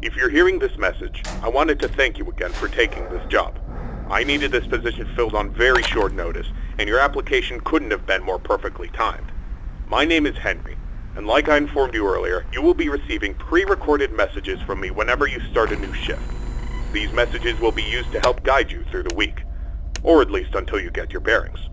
If you're hearing this message, I wanted to thank you again for taking this job. I needed this position filled on very short notice, and your application couldn't have been more perfectly timed. My name is Henry, and like I informed you earlier, you will be receiving pre-recorded messages from me whenever you start a new shift. These messages will be used to help guide you through the week, or at least until you get your bearings.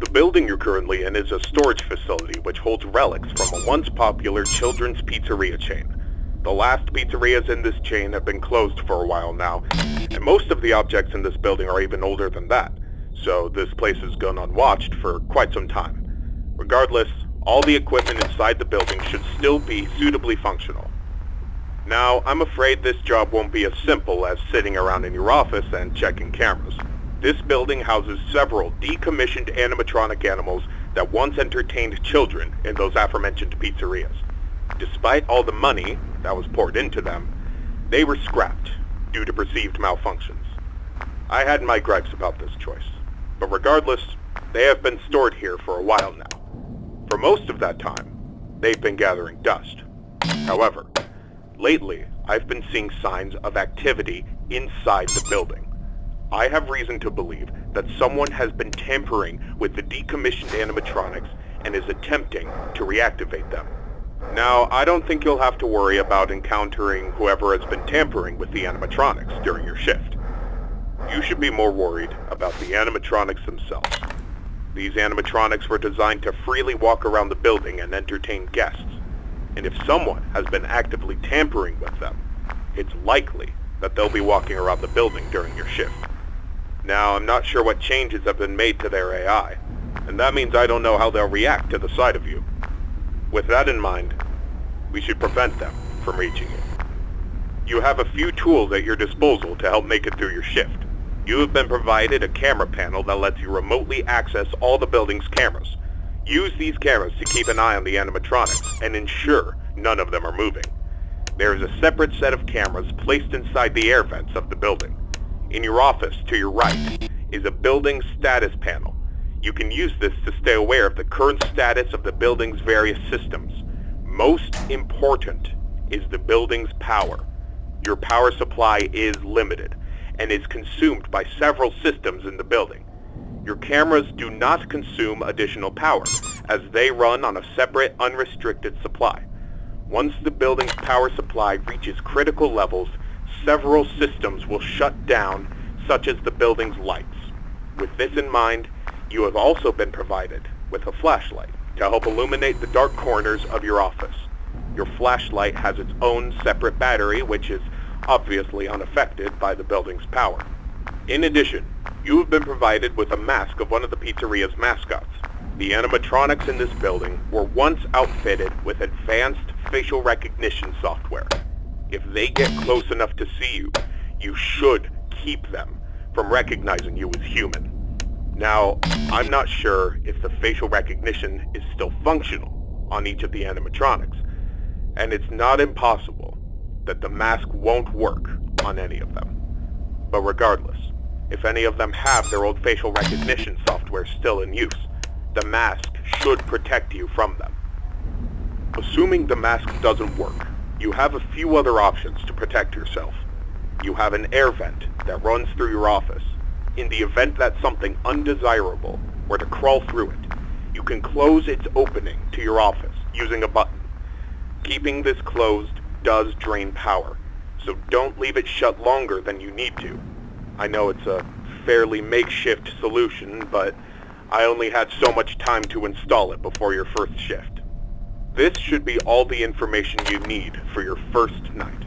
The building you're currently in is a storage facility which holds relics from a once popular children's pizzeria chain. The last pizzerias in this chain have been closed for a while now, and most of the objects in this building are even older than that, so this place has gone unwatched for quite some time. Regardless, all the equipment inside the building should still be suitably functional. Now, I'm afraid this job won't be as simple as sitting around in your office and checking cameras. This building houses several decommissioned animatronic animals that once entertained children in those aforementioned pizzerias. Despite all the money that was poured into them, they were scrapped due to perceived malfunctions. I had my gripes about this choice, but regardless, they have been stored here for a while now. For most of that time, they've been gathering dust. However, lately, I've been seeing signs of activity inside the building. I have reason to believe that someone has been tampering with the decommissioned animatronics and is attempting to reactivate them. Now, I don't think you'll have to worry about encountering whoever has been tampering with the animatronics during your shift. You should be more worried about the animatronics themselves. These animatronics were designed to freely walk around the building and entertain guests. And if someone has been actively tampering with them, it's likely that they'll be walking around the building during your shift. Now, I'm not sure what changes have been made to their AI, and that means I don't know how they'll react to the sight of you. With that in mind, we should prevent them from reaching you. You have a few tools at your disposal to help make it through your shift. You have been provided a camera panel that lets you remotely access all the building's cameras. Use these cameras to keep an eye on the animatronics and ensure none of them are moving. There is a separate set of cameras placed inside the air vents of the building. In your office to your right is a building status panel. You can use this to stay aware of the current status of the building's various systems. Most important is the building's power. Your power supply is limited and is consumed by several systems in the building. Your cameras do not consume additional power, as they run on a separate, unrestricted supply. Once the building's power supply reaches critical levels, several systems will shut down, such as the building's lights. With this in mind, you have also been provided with a flashlight to help illuminate the dark corners of your office. Your flashlight has its own separate battery, which is obviously unaffected by the building's power. In addition, you have been provided with a mask of one of the pizzeria's mascots. The animatronics in this building were once outfitted with advanced facial recognition software. If they get close enough to see you, you should keep them from recognizing you as human. Now, I'm not sure if the facial recognition is still functional on each of the animatronics, and it's not impossible that the mask won't work on any of them. But regardless, if any of them have their old facial recognition software still in use, the mask should protect you from them. Assuming the mask doesn't work, you have a few other options to protect yourself. You have an air vent that runs through your office. In the event that something undesirable were to crawl through it, you can close its opening to your office using a button. Keeping this closed does drain power, so don't leave it shut longer than you need to. I know it's a fairly makeshift solution, but I only had so much time to install it before your first shift. This should be all the information you need for your first night.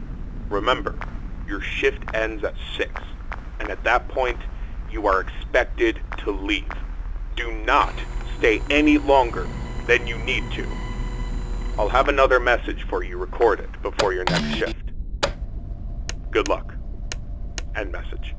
Remember, your shift ends at 6, and at that point, you are expected to leave. Do not stay any longer than you need to. I'll have another message for you recorded before your next shift. Good luck. End message.